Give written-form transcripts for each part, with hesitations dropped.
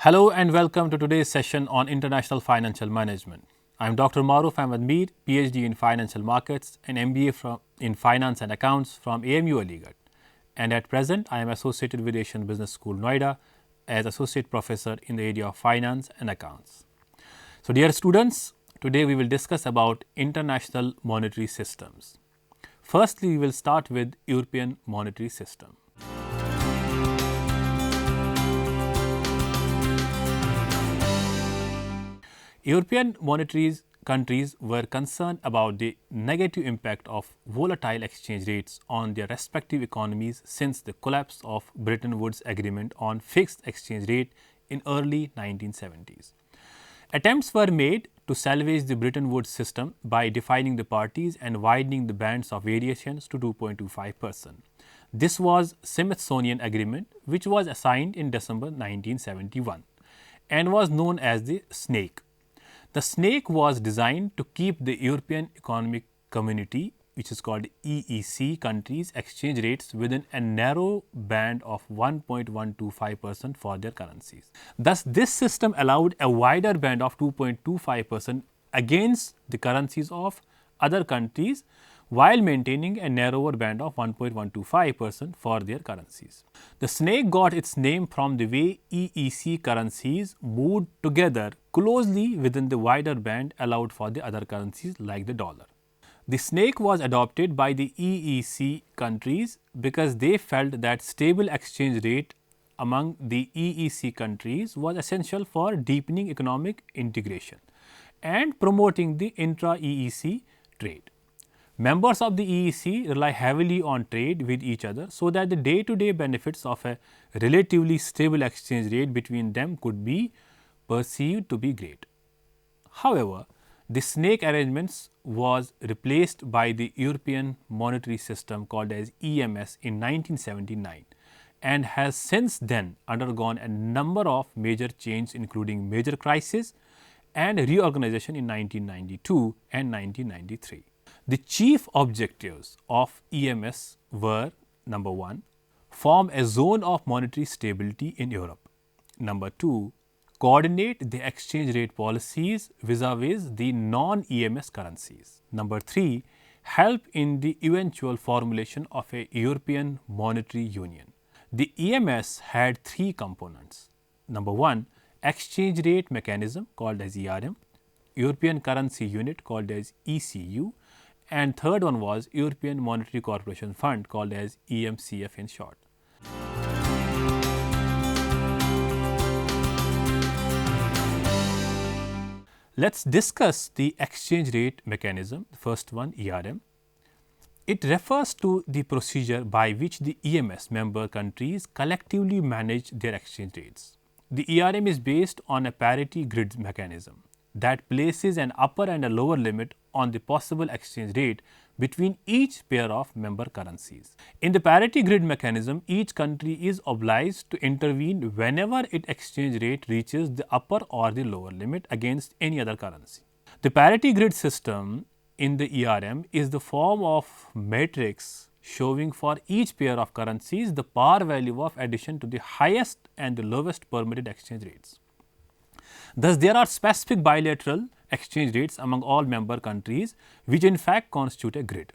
Hello and welcome to today's session on International Financial Management. I am Dr. Maruf Ahmed Mir, PhD in Financial Markets and MBA in Finance and Accounts from AMU Aligarh. And at present, I am associated with Asian Business School, Noida as Associate Professor in the area of Finance and Accounts. So dear students, today we will discuss about international monetary systems. Firstly, we will start with European monetary system. European monetary countries were concerned about the negative impact of volatile exchange rates on their respective economies since the collapse of Bretton Woods Agreement on fixed exchange rate in early 1970s. Attempts were made to salvage the Bretton Woods system by defining the parties and widening the bands of variations to 2.25%. This was Smithsonian Agreement, which was signed in December 1971 and was known as the SNAKE. The SNAKE was designed to keep the European Economic Community, which is called EEC countries' exchange rates within a narrow band of 1.125% for their currencies. Thus, this system allowed a wider band of 2.25% against the currencies of other countries while maintaining a narrower band of 1.125% for their currencies. The SNAKE got its name from the way EEC currencies moved together closely within the wider band allowed for the other currencies like the dollar. The SNAKE was adopted by the EEC countries because they felt that stable exchange rate among the EEC countries was essential for deepening economic integration and promoting the intra-EEC trade. Members of the EEC rely heavily on trade with each other so that the day-to-day benefits of a relatively stable exchange rate between them could be perceived to be great. However, the SNAKE arrangements was replaced by the European monetary system called as EMS in 1979 and has since then undergone a number of major changes including major crises and reorganization in 1992 and 1993. The chief objectives of EMS were: number 1, form a zone of monetary stability in Europe; number 2, coordinate the exchange rate policies vis-a-vis the non-EMS currencies; number 3, help in the eventual formulation of a European monetary union. The EMS had 3 components. Number 1, exchange rate mechanism called as ERM, European currency unit called as ECU, and third one was European Monetary Corporation Fund called as EMCF in short. Let's discuss the exchange rate mechanism. The first one, ERM. It refers to the procedure by which the EMS member countries collectively manage their exchange rates. The ERM is based on a parity grid mechanism that places an upper and a lower limit on the possible exchange rate between each pair of member currencies. In the parity grid mechanism, each country is obliged to intervene whenever its exchange rate reaches the upper or the lower limit against any other currency. The parity grid system in the ERM is the form of matrix showing for each pair of currencies the par value of addition to the highest and the lowest permitted exchange rates. Thus, there are specific bilateral exchange rates among all member countries which in fact constitute a grid.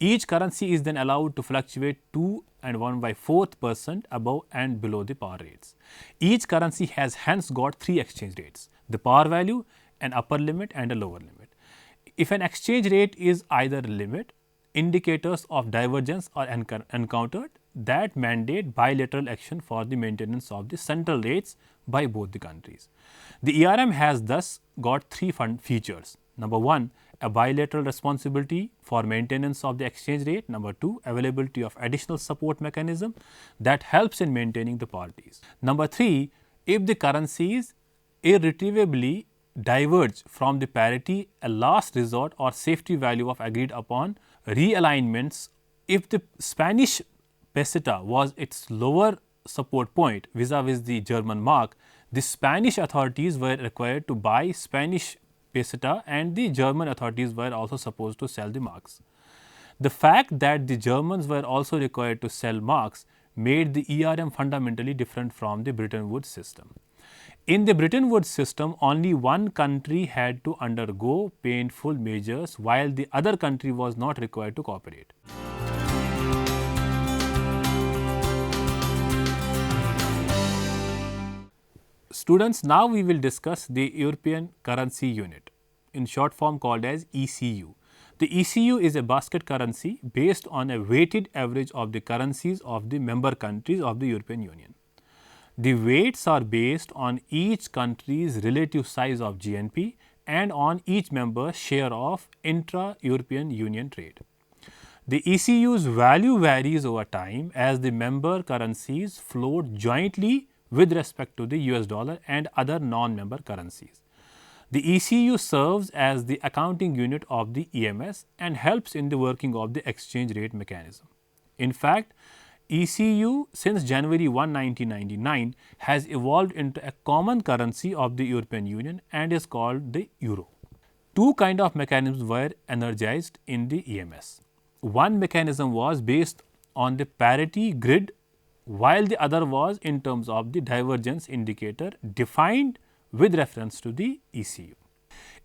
Each currency is then allowed to fluctuate to and 1/4% above and below the par rates. Each currency has hence got three exchange rates: the par value, an upper limit and a lower limit. If an exchange rate is either limit, indicators of divergence are encountered that mandate bilateral action for the maintenance of the central rates by both the countries. The ERM has thus got three features. Number one, a bilateral responsibility for maintenance of the exchange rate. Number two, availability of additional support mechanism that helps in maintaining the parties. Number three, if the currencies irretrievably diverge from the parity, a last resort or safety value of agreed upon realignments. If the Spanish peseta was its lower support point vis-a-vis the German mark, the Spanish authorities were required to buy Spanish peseta and the German authorities were also supposed to sell the marks. The fact that the Germans were also required to sell marks made the ERM fundamentally different from the Bretton Woods system. In the Bretton Woods system, only one country had to undergo painful measures while the other country was not required to cooperate. Students, now we will discuss the European Currency Unit, in short form called as ECU. The ECU is a basket currency based on a weighted average of the currencies of the member countries of the European Union. The weights are based on each country's relative size of GNP and on each member's share of intra-European Union trade. The ECU's value varies over time as the member currencies float jointly with respect to the US dollar and other non-member currencies. The ECU serves as the accounting unit of the EMS and helps in the working of the exchange rate mechanism. In fact, ECU since January 1, 1999 has evolved into a common currency of the European Union and is called the euro. Two kinds of mechanisms were energized in the EMS. One mechanism was based on the parity grid while the other was in terms of the divergence indicator defined with reference to the ECU.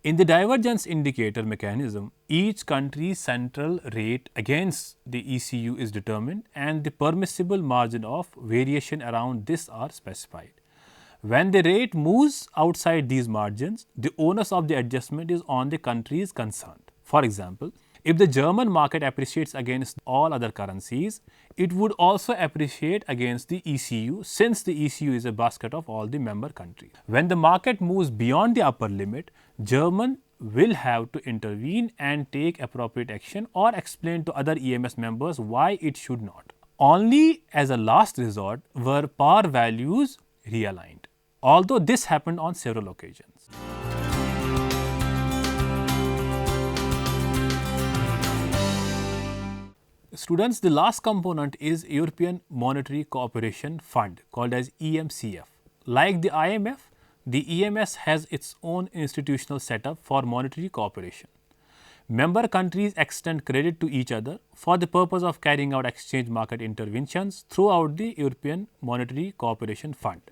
In the divergence indicator mechanism, each country's central rate against the ECU is determined and the permissible margin of variation around this are specified. When the rate moves outside these margins, the onus of the adjustment is on the countries concerned. For example, if the German market appreciates against all other currencies, it would also appreciate against the ECU since the ECU is a basket of all the member countries. When the market moves beyond the upper limit, German will have to intervene and take appropriate action or explain to other EMS members why it should not. Only as a last resort were par values realigned, although this happened on several occasions. Students, the last component is European Monetary Cooperation Fund called as EMCF. Like the IMF, the EMS has its own institutional setup for monetary cooperation. Member countries extend credit to each other for the purpose of carrying out exchange market interventions throughout the European Monetary Cooperation Fund.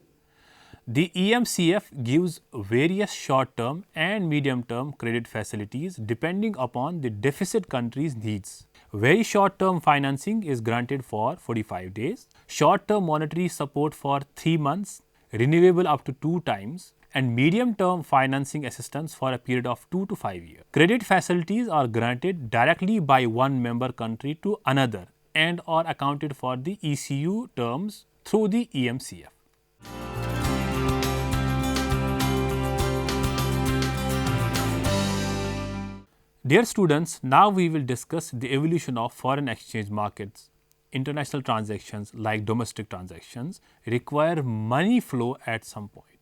The EMCF gives various short-term and medium-term credit facilities depending upon the deficit country's needs. Very short-term financing is granted for 45 days, short-term monetary support for 3 months, renewable up to 2 times, and medium-term financing assistance for a period of 2 to 5 years. Credit facilities are granted directly by one member country to another and are accounted for the ECU terms through the EMCF. Dear students, now we will discuss the evolution of foreign exchange markets. International transactions like domestic transactions require money flow at some point.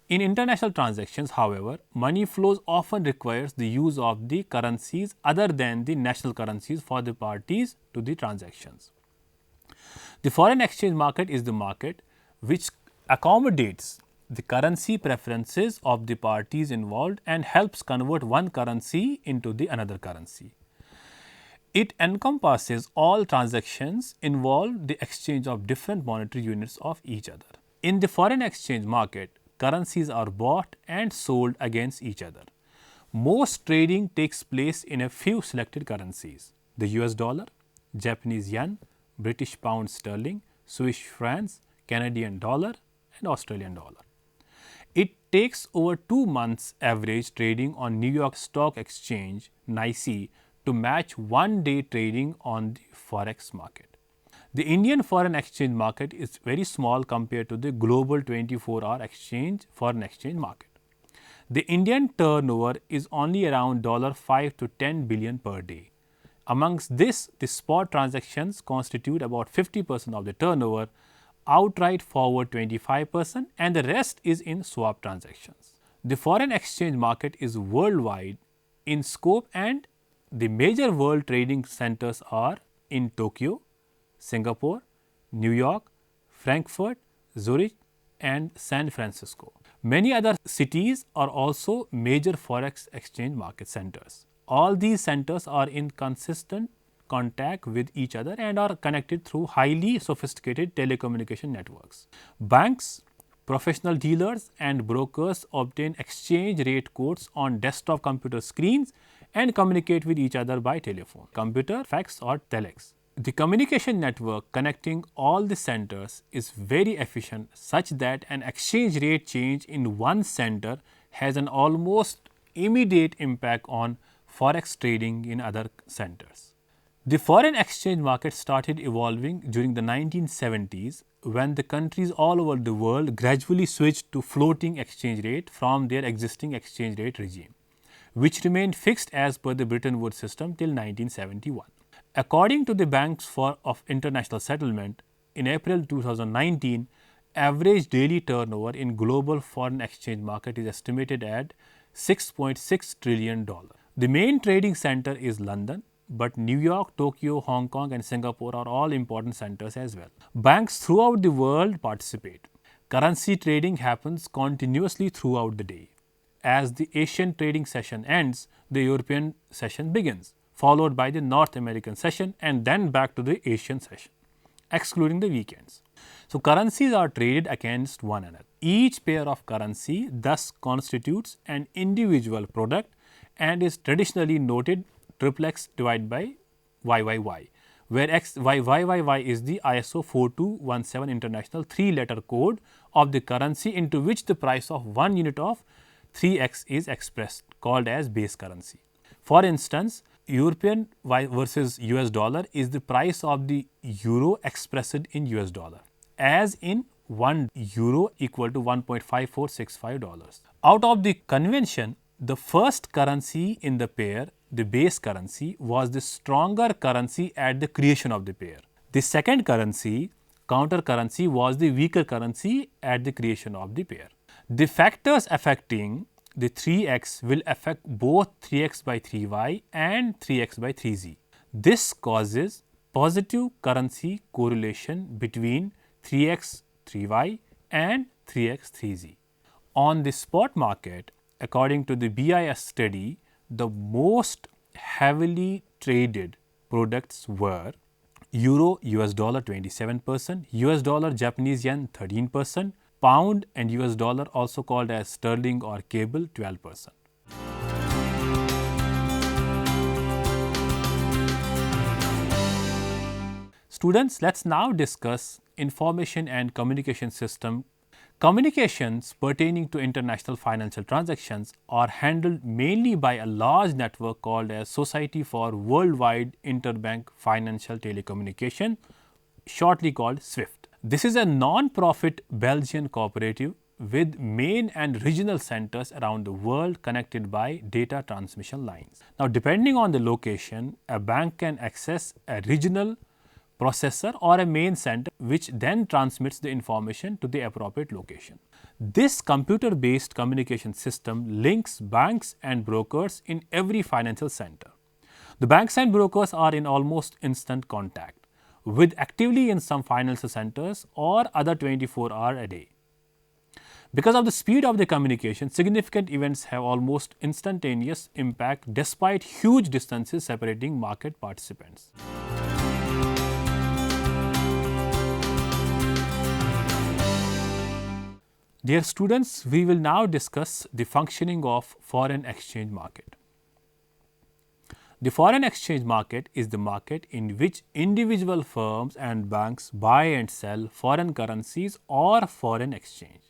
In international transactions, however, money flows often requires the use of the currencies other than the national currencies for the parties to the transactions. The foreign exchange market is the market which accommodates the currency preferences of the parties involved and helps convert one currency into the another currency. It encompasses all transactions involve the exchange of different monetary units of each other. In the foreign exchange market, currencies are bought and sold against each other. Most trading takes place in a few selected currencies: the US dollar, Japanese yen, British pound sterling, Swiss francs, Canadian dollar and Australian dollar. It takes over 2 months average trading on New York Stock Exchange (NYSE) to match 1-day trading on the forex market. The Indian foreign exchange market is very small compared to the global 24-hour foreign exchange market. The Indian turnover is only around $5 to 10 billion per day. Amongst this, the spot transactions constitute about 50% of the turnover, outright forward 25%, and the rest is in swap transactions. The foreign exchange market is worldwide in scope, and the major world trading centers are in Tokyo, Singapore, New York, Frankfurt, Zurich and San Francisco. Many other cities are also major forex exchange market centers. All these centers are in consistent contact with each other and are connected through highly sophisticated telecommunication networks. Banks, professional dealers and brokers obtain exchange rate quotes on desktop computer screens and communicate with each other by telephone, computer, fax or telex. The communication network connecting all the centers is very efficient, such that an exchange rate change in one center has an almost immediate impact on forex trading in other centers. The foreign exchange market started evolving during the 1970s, when the countries all over the world gradually switched to floating exchange rate from their existing exchange rate regime, which remained fixed as per the Bretton Woods system till 1971. According to the Banks of International Settlement, in April 2019, average daily turnover in global foreign exchange market is estimated at $6.6 trillion. The main trading center is London, but New York, Tokyo, Hong Kong and Singapore are all important centers as well. Banks throughout the world participate. Currency trading happens continuously throughout the day. As the Asian trading session ends, the European session begins, followed by the North American session and then back to the Asian session, excluding the weekends. So, currencies are traded against one another. Each pair of currency thus constitutes an individual product and is traditionally noted XXX divided by YYY, where YYY is the ISO 4217 international 3-letter code of the currency into which the price of 1 unit of 3x is expressed, called as base currency. For instance, European versus US dollar is the price of the euro expressed in US dollar, as in 1 euro equal to $1.5465. Out of the convention, the first currency in the pair, the base currency, was the stronger currency at the creation of the pair. The second currency, counter currency, was the weaker currency at the creation of the pair. The factors affecting the 3x will affect both 3x by 3y and 3x by 3z. This causes positive currency correlation between 3x 3y and 3x 3z. On the spot market, according to the BIS study, the most heavily traded products were Euro US dollar 27%, US dollar Japanese yen 13%, pound and US dollar, also called as sterling or cable, 12%. Students, let's now discuss information and communication system. Communications pertaining to international financial transactions are handled mainly by a large network called as Society for Worldwide Interbank Financial Telecommunication, shortly called SWIFT. This is a non-profit Belgian cooperative with main and regional centers around the world connected by data transmission lines. Now, depending on the location, a bank can access a regional processor or a main center, which then transmits the information to the appropriate location. This computer-based communication system links banks and brokers in every financial center. The banks and brokers are in almost instant contact with actively in some financial centers or other 24 hours a day. Because of the speed of the communication, significant events have almost instantaneous impact despite huge distances separating market participants. Dear students, we will now discuss the functioning of foreign exchange market. The foreign exchange market is the market in which individual firms and banks buy and sell foreign currencies or foreign exchange.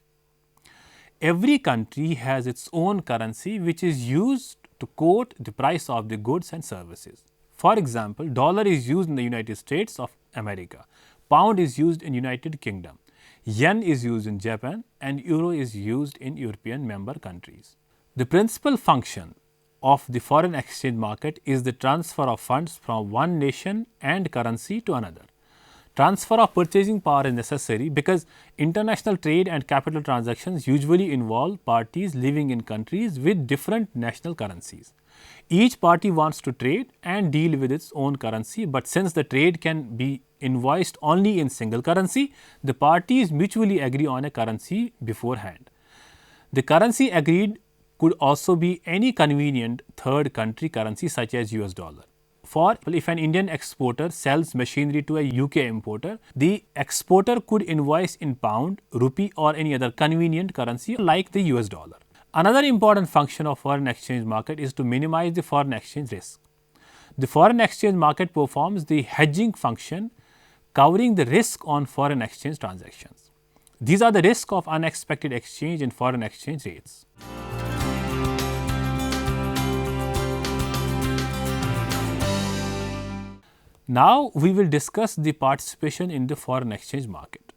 Every country has its own currency which is used to quote the price of the goods and services. For example, dollar is used in the United States of America, pound is used in United Kingdom, yen is used in Japan, and euro is used in European member countries. The principal function of the foreign exchange market is the transfer of funds from one nation and currency to another. Transfer of purchasing power is necessary because international trade and capital transactions usually involve parties living in countries with different national currencies. Each party wants to trade and deal with its own currency, but since the trade can be invoiced only in single currency, the parties mutually agree on a currency beforehand. The currency agreed could also be any convenient third country currency such as US dollar. For if an Indian exporter sells machinery to a UK importer, the exporter could invoice in pound, rupee or any other convenient currency like the US dollar. Another important function of foreign exchange market is to minimize the foreign exchange risk. The foreign exchange market performs the hedging function, covering the risk on foreign exchange transactions. These are the risks of unexpected exchange in foreign exchange rates. Now we will discuss the participation in the foreign exchange market.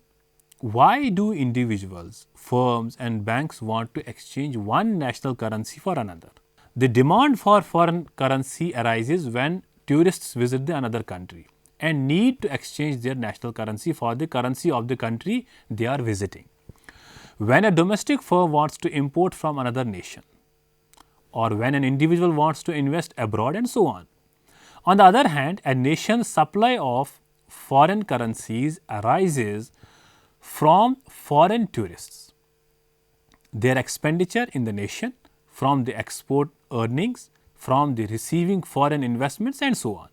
Why do individuals, firms and banks want to exchange one national currency for another? The demand for foreign currency arises when tourists visit the another country and need to exchange their national currency for the currency of the country they are visiting. When a domestic firm wants to import from another nation, or when an individual wants to invest abroad and so on. On the other hand, a nation's supply of foreign currencies arises from foreign tourists, their expenditure in the nation, from the export earnings, from the receiving foreign investments and so on.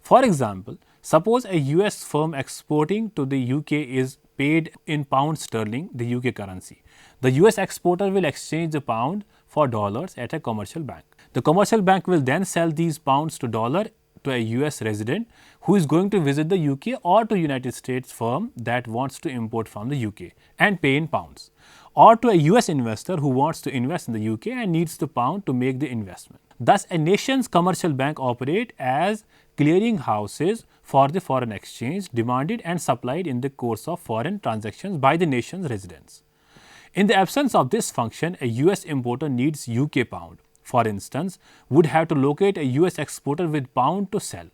For example, suppose a US firm exporting to the UK is paid in pound sterling, the UK currency. The US exporter will exchange the pound for dollars at a commercial bank. The commercial bank will then sell these pounds to dollar to a US resident who is going to visit the UK or to United States firm that wants to import from the UK and pay in pounds, or to a US investor who wants to invest in the UK and needs the pound to make the investment. Thus, a nation's commercial bank operate as clearing houses for the foreign exchange demanded and supplied in the course of foreign transactions by the nation's residents. In the absence of this function, a US importer needs UK pound, for instance, would have to locate a US exporter with pound to sell.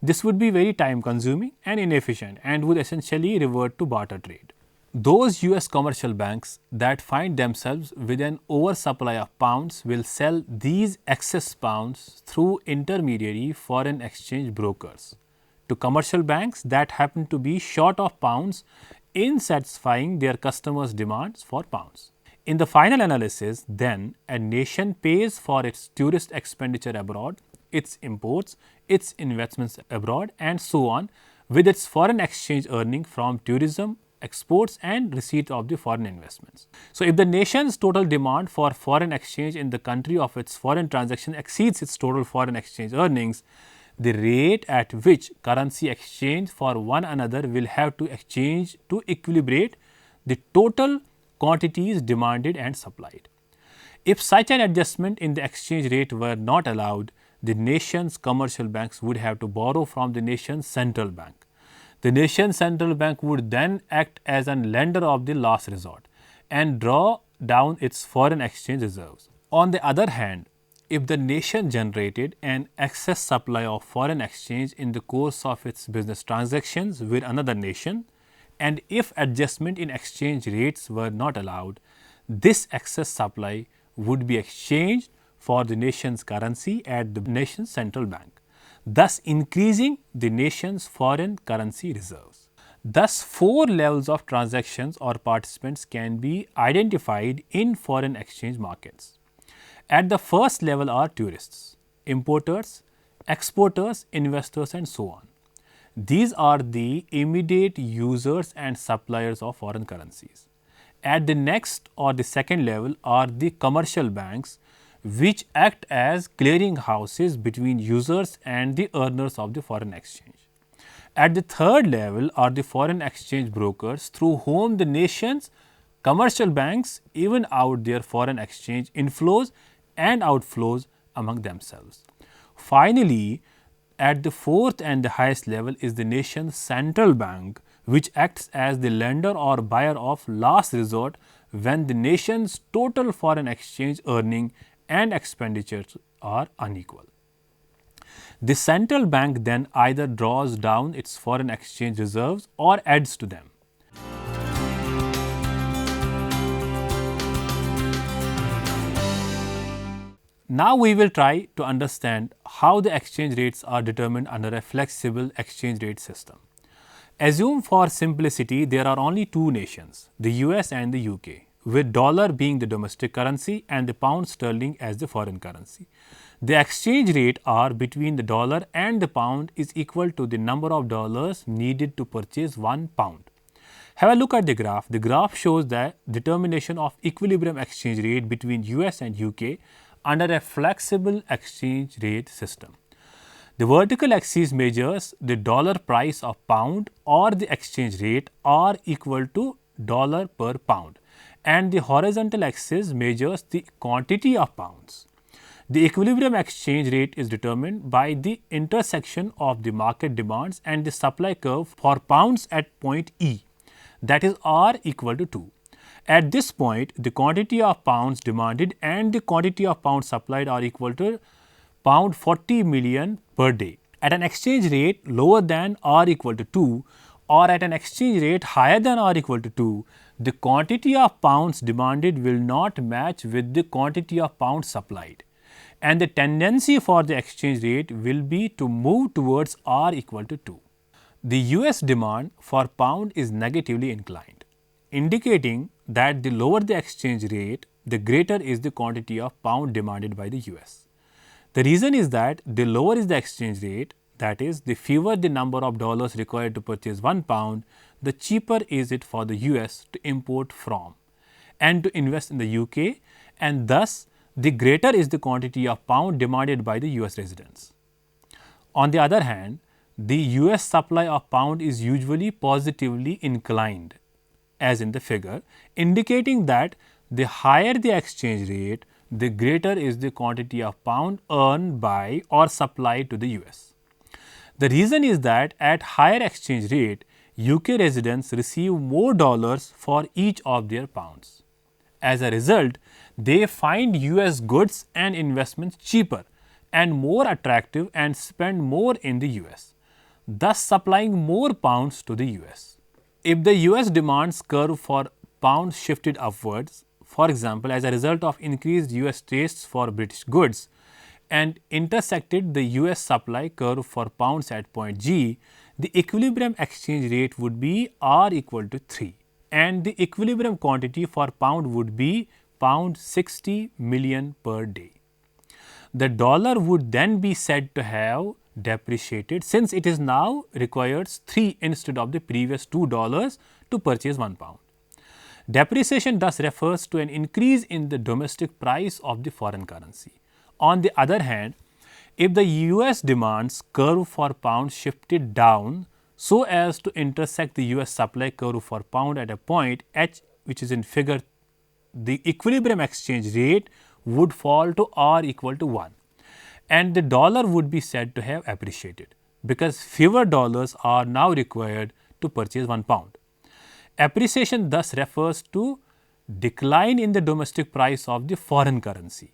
This would be very time consuming and inefficient and would essentially revert to barter trade. Those US commercial banks that find themselves with an oversupply of pounds will sell these excess pounds through intermediary foreign exchange brokers to commercial banks that happen to be short of pounds in satisfying their customers' demands for pounds. In the final analysis, then, a nation pays for its tourist expenditure abroad, its imports, its investments abroad and so on with its foreign exchange earning from tourism, exports and receipt of the foreign investments. So, if the nation's total demand for foreign exchange in the country of its foreign transaction exceeds its total foreign exchange earnings, the rate at which currency exchange for one another will have to exchange to equilibrate the total quantities demanded and supplied. If such an adjustment in the exchange rate were not allowed, the nation's commercial banks would have to borrow from the nation's central bank. The nation's central bank would then act as a lender of the last resort and draw down its foreign exchange reserves. On the other hand, if the nation generated an excess supply of foreign exchange in the course of its business transactions with another nation, and if adjustment in exchange rates were not allowed, this excess supply would be exchanged for the nation's currency at the nation's central bank, thus increasing the nation's foreign currency reserves. Thus, 4 levels of transactions or participants can be identified in foreign exchange markets. At the first level are tourists, importers, exporters, investors and so on. These are the immediate users and suppliers of foreign currencies. At the next or the second level are the commercial banks which act as clearing houses between users and the earners of the foreign exchange. At the third level are the foreign exchange brokers through whom the nation's commercial banks even out their foreign exchange inflows and outflows among themselves. Finally, at the fourth and the highest level is the nation's central bank, which acts as the lender or buyer of last resort when the nation's total foreign exchange earning and expenditures are unequal. The central bank then either draws down its foreign exchange reserves or adds to them. Now we will try to understand how the exchange rates are determined under a flexible exchange rate system. Assume for simplicity there are only two nations, the US and the UK, with dollar being the domestic currency and the pound sterling as the foreign currency. The exchange rate R between the dollar and the pound is equal to the number of dollars needed to purchase 1 pound. Have a look at the graph. The graph shows the determination of equilibrium exchange rate between US and UK under a flexible exchange rate system. The vertical axis measures the dollar price of pound or the exchange rate R equal to dollar per pound, and the horizontal axis measures the quantity of pounds. The equilibrium exchange rate is determined by the intersection of the market demands and the supply curve for pounds at point E, that is R equal to 2. At this point, the quantity of pounds demanded and the quantity of pounds supplied are equal to pound 40 million per day. At an exchange rate lower than R equal to 2 or at an exchange rate higher than R equal to 2, the quantity of pounds demanded will not match with the quantity of pounds supplied, and the tendency for the exchange rate will be to move towards R equal to 2. The US demand for pound is negatively inclined, indicating that the lower the exchange rate, the greater is the quantity of pound demanded by the US. The reason is that the lower is the exchange rate, that is, the fewer the number of dollars required to purchase 1 pound, the cheaper is it for the US to import from and to invest in the UK, and thus the greater is the quantity of pound demanded by the US residents. On the other hand, the US supply of pound is usually positively inclined, as in the figure, indicating that the higher the exchange rate, the greater is the quantity of pound earned by or supplied to the US. The reason is that at higher exchange rate, UK residents receive more dollars for each of their pounds. As a result, they find US goods and investments cheaper and more attractive and spend more in the US, thus supplying more pounds to the US. If the US demands curve for pounds shifted upwards, for example, as a result of increased US tastes for British goods, and intersected the US supply curve for pounds at point G, the equilibrium exchange rate would be R equal to 3, and the equilibrium quantity for pound would be pound 60 million per day. The dollar would then be said to have depreciated, since it is now requires 3 instead of the previous $2 to purchase 1 pound. Depreciation thus refers to an increase in the domestic price of the foreign currency. On the other hand, if the US demands curve for pound shifted down so as to intersect the US supply curve for pound at a point H, which is in figure, the equilibrium exchange rate would fall to R equal to 1, and the dollar would be said to have appreciated, because fewer dollars are now required to purchase 1 pound. Appreciation thus refers to decline in the domestic price of the foreign currency.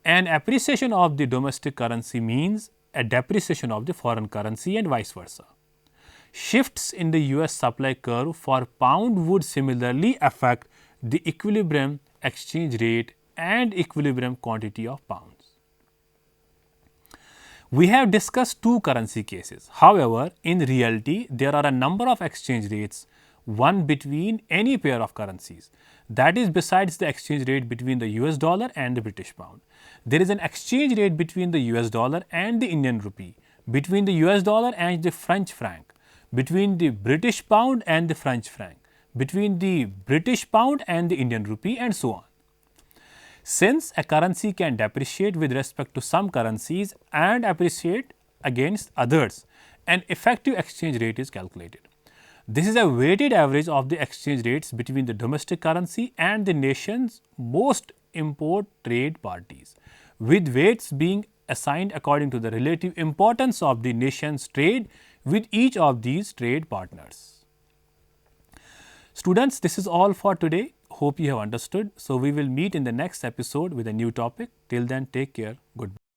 An appreciation of the domestic currency means a depreciation of the foreign currency and vice versa. Shifts in the US supply curve for pound would similarly affect the equilibrium exchange rate and equilibrium quantity of pounds. We have discussed two currency cases. However, in reality, there are a number of exchange rates, one between any pair of currencies, that is besides the exchange rate between the US dollar and the British pound. There is an exchange rate between the US dollar and the Indian rupee, between the US dollar and the French franc, between the British pound and the French franc, between the British pound and the Indian rupee, and so on. Since a currency can depreciate with respect to some currencies and appreciate against others, an effective exchange rate is calculated. This is a weighted average of the exchange rates between the domestic currency and the nation's most import trade parties, with weights being assigned according to the relative importance of the nation's trade with each of these trade partners. Students, this is all for today. Hope you have understood. So, we will meet in the next episode with a new topic. Till then, take care. Goodbye.